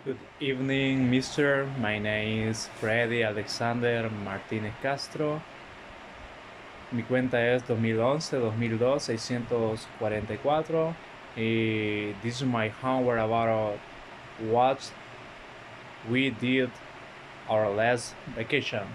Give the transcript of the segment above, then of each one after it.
Good evening, mister. My name is Freddy Alexander Martínez Castro. Mi cuenta es 2011-2002-644. Y this is my homework about what we did our last vacation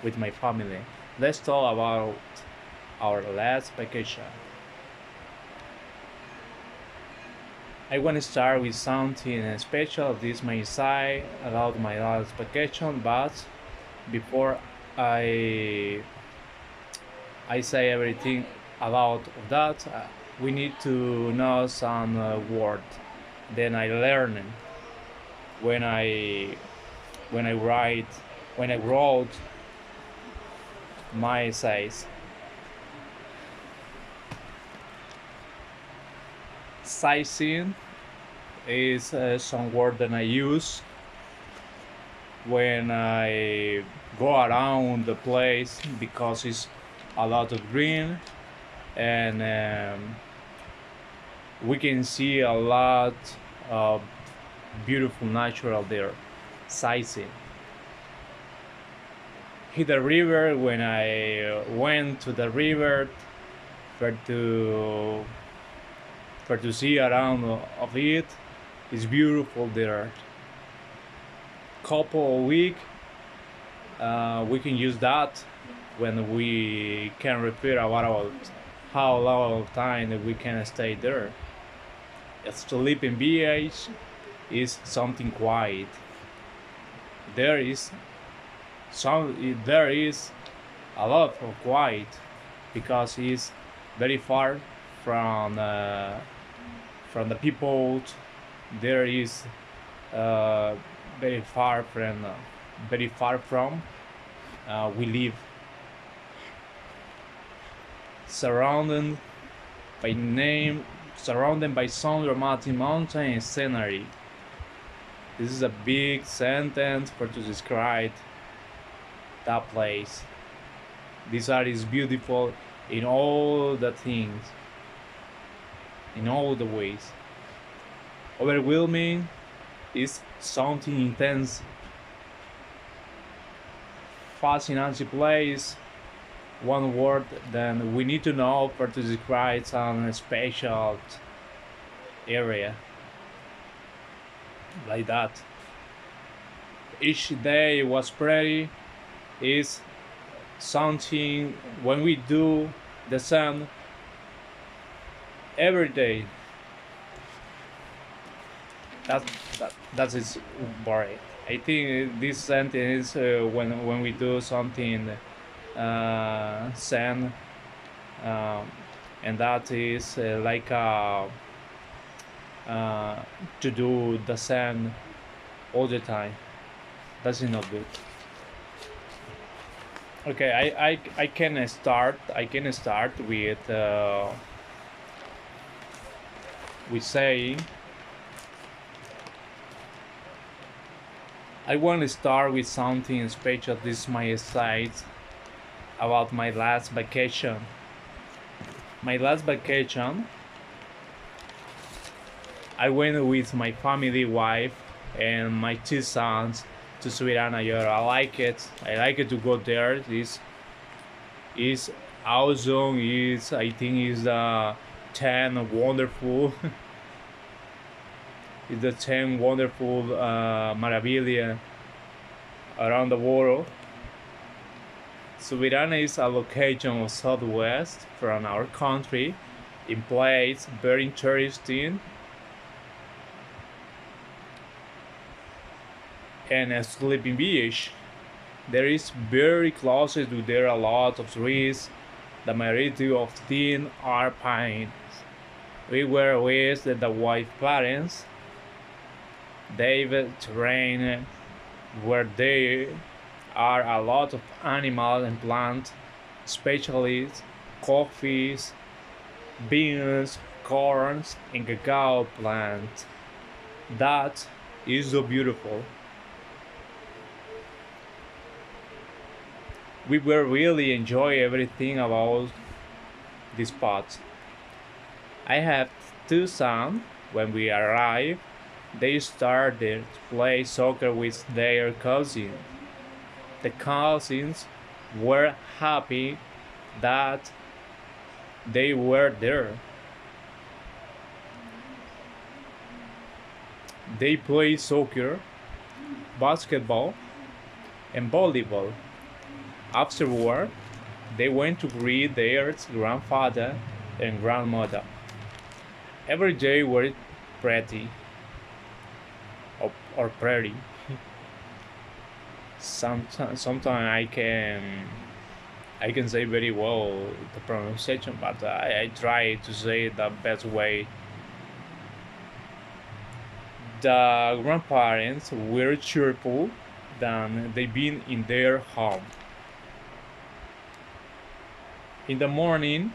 with my family. Let's talk about our last vacation. I want to start with something special. This may say about my last vacation, but before I I say everything about that, we need to know some word. Then I learn when I when I write when I wrote my essays. Sightseeing is some word that I use when I go around the place because it's a lot of green and we can see a lot of beautiful natural there. Sightseeing. Hit the river when I went to the river for to see around of it. It's beautiful there. Couple of week we can use that when we can refer about how long of time we can stay there. Sleeping beach is something quiet. There is there is a lot of quiet because it's very far from from the people. There is uh, very far from we live, surrounded by name surrounded by some dramatic mountain scenery. This is a big sentence for to describe that place. This art is beautiful in all the things, in all the ways. Overwhelming is something intense. Fascinating place, one word then we need to know for to describe some special area like that. Each day was pretty is something when we do the sun every day. That that is boring. I think this sentence when we do something sand um, and that is like to do the sand all the time. That's not good. Okay, I can start. I can start with saying I want to start with something special. This is my site about my last vacation. My last vacation, I went with my family, wife, and my two sons to Subirana. I like it. I like it to go there. This is awesome. Is I think is the 10 wonderful. Is the 10 wonderful Maravilla around the world. Subirana is a location of southwest from our country, in place very interesting and a sleeping beach. There is very close to there a lot of trees. The majority of them are pines. We were with the wife parents. David terrain where there are a lot of animals and plants, especially coffees, beans, corns, and cacao plants. That is so beautiful. We were really enjoy everything about this spot. I have two sons when we arrived. they started to play soccer with their cousins. The cousins were happy that they were there. They played soccer, basketball, and volleyball. Afterward, they went to greet their grandfather and grandmother. Every day were pretty or pretty. Sometimes I can say very well the pronunciation, but I try to say it the best way. The grandparents were cheerful than they been in their home. In the morning,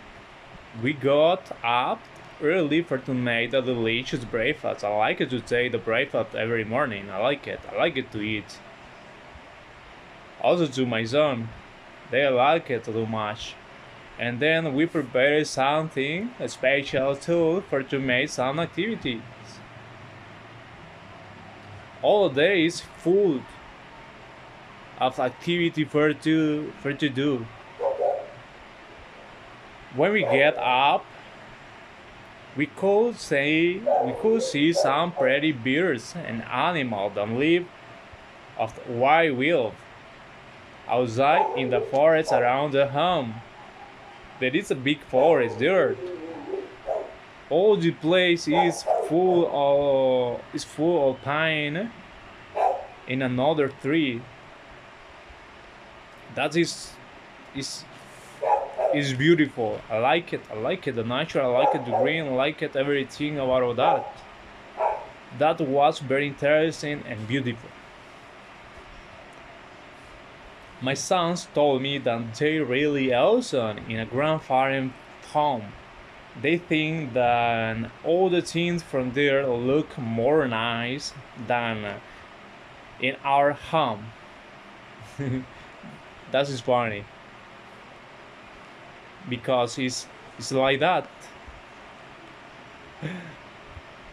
we got up early for to make the delicious breakfast. I like it to take the breakfast every morning. I like it. I like it to eat. Also to my son, they like it too much. And then we prepared something special too for to make some activities. All day is full of activity for to do. When we get up, we could see some pretty birds and animals that live of the wild will outside in the forest around the home. There is a big forest there. All the place is full of pine in another tree. That is is beautiful. I like it. I like it. The nature. I like it. The green. I like it. Everything about that. That was very interesting and beautiful. My sons told me that they really awesome in a grandfather home. They think that all the things from there look more nice than in our home. That is funny because it's like that.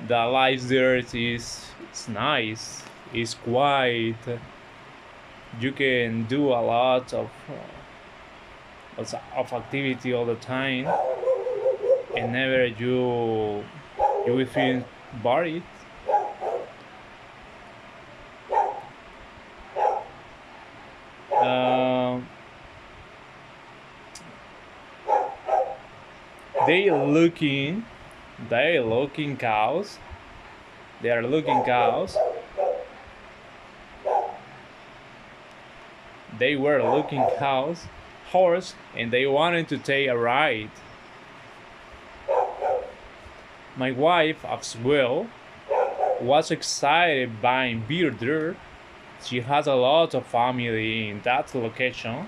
The life there is nice. It's quiet. You can do a lot of activity all the time, and never you will feel bored. Um, they looking they looking cows. They are looking cows. They were looking cows, horse, and they wanted to take a ride. My wife as well was excited by being there. She has a lot of family in that location.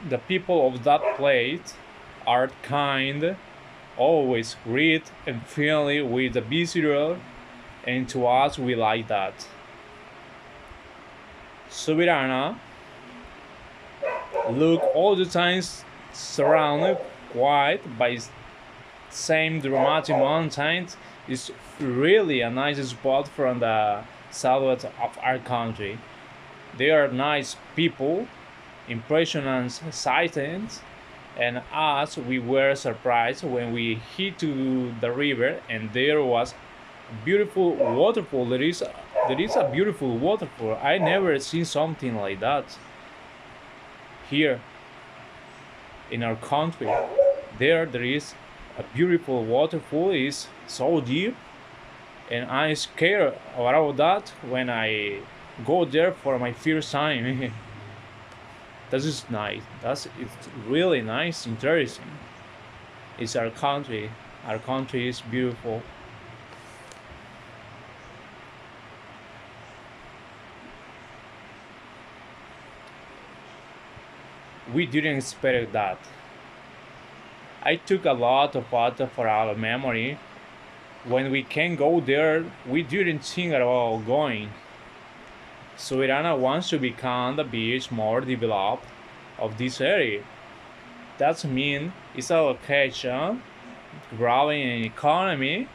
The people of that place are kind, always great and friendly with the visitor, and to us we like that. Subirana look all the time surrounded quite by same dramatic mountains is really a nice spot from the south of our country. They are nice people, impressionant sightings, and us we were surprised when we hit to the river and there was a beautiful waterfall. There is a beautiful waterfall. I never seen something like that here in our country. There is a beautiful waterfall. Is so deep, and I'm scared about that when I go there for my first time. That is nice. It's really nice, interesting. It's our country. Our country is beautiful. We didn't expect that. I took a lot of photo for our memory. When we can go there, we didn't think about going. Suirana wants to become the beach more developed of this area. That means it's a location, growing in economy,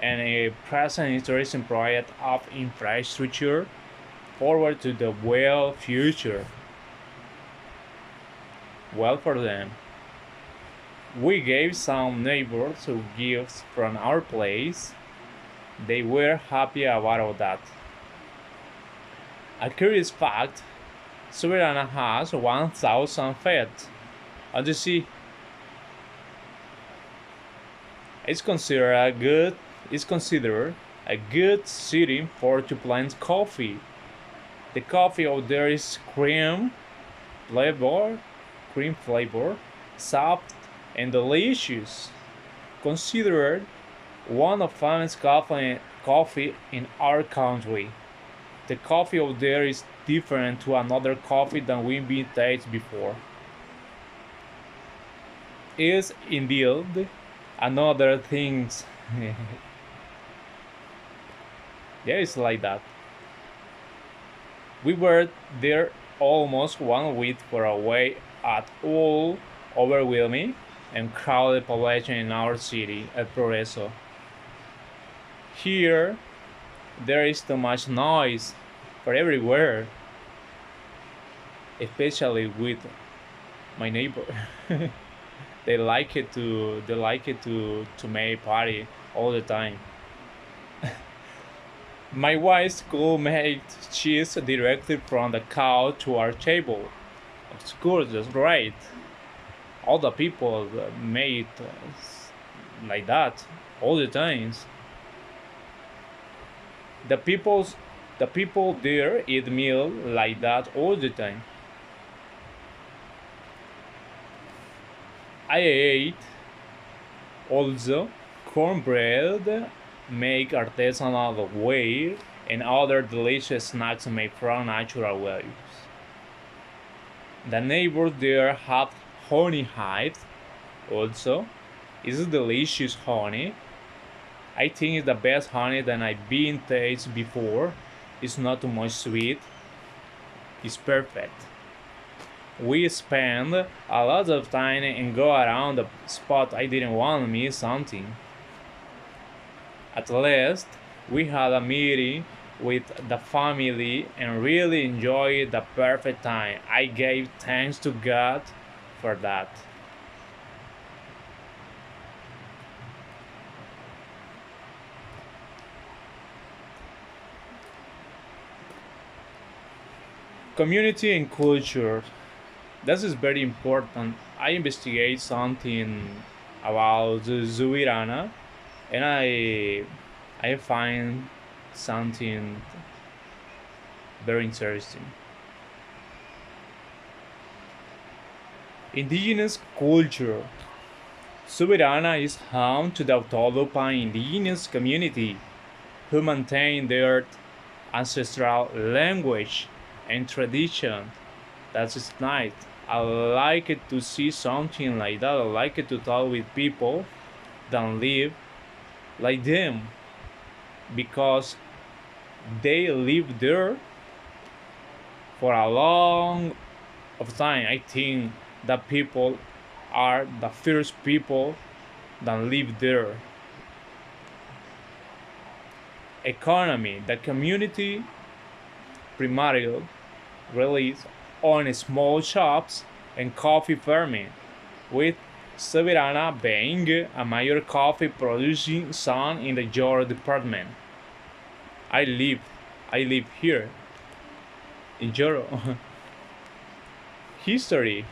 and a present interesting project of infrastructure forward to the well future. Well for them. We gave some neighbors gifts from our place. They were happy about that. A curious fact, Suvirana has 1,000 feet. As you see, it's considered a good city for to plant coffee. The coffee out there is flavor, cream flavor, soft and delicious. Considered one of famous coffee in our country. The coffee out there is different to another coffee than we've been tasted before. Is indeed another things. Yeah, it's like that. We were there almost 1 week for a way at all overwhelming and crowded population in our city, El Progreso. Here, there is too much noise for everywhere, especially with my neighbor. They like it to make party all the time. My wife could make cheese directly from the cow to our table. Of course, that's right. All the people made like that all the times. The people's the people there eat meal like that all the time. I ate also cornbread, make artisanal way, and other delicious snacks made from natural ways. The neighbors there have honey hives also. It's delicious honey. I think it's the best honey that I've been tasted before. It's not too much sweet. It's perfect. We spend a lot of time and go around the spot I didn't want to miss something. At last, we had a meeting with the family and really enjoyed the perfect time. I gave thanks to God for that. Community and culture. This is very important. I investigate something about the Zuirana and I find something very interesting. Indigenous culture. Subirana is home to the Autolopa indigenous community who maintain their ancestral language and tradition. That's just nice. I like it to see something like that. I like it to talk with people that live like them because they live there for a long of time. I think that people are the first people that live there. Economy, the community primarily relies on small shops and coffee farming, with Severana being a major coffee producing zone in the Joro department. I live, I live here in Joro. History.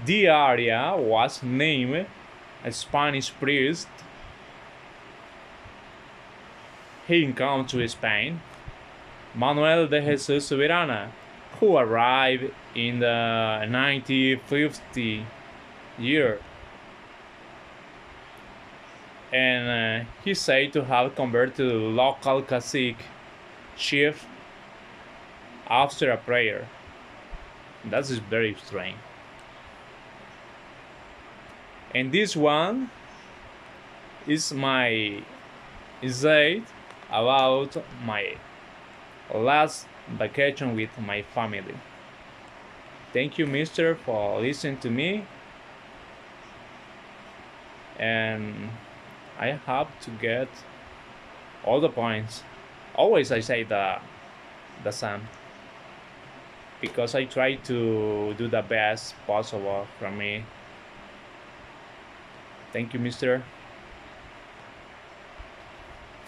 The area was named a Spanish priest. He came to Spain, Manuel de Jesus Subirana, who arrived in the 1950 year, and he said to have converted to the local cacique chief after a prayer. That is very strange. And this one is my insight about my last vacation with my family. Thank you, Mister, for listening to me, and I have to get all the points. Always I say the same because I try to do the best possible from me. Thank you, Mister.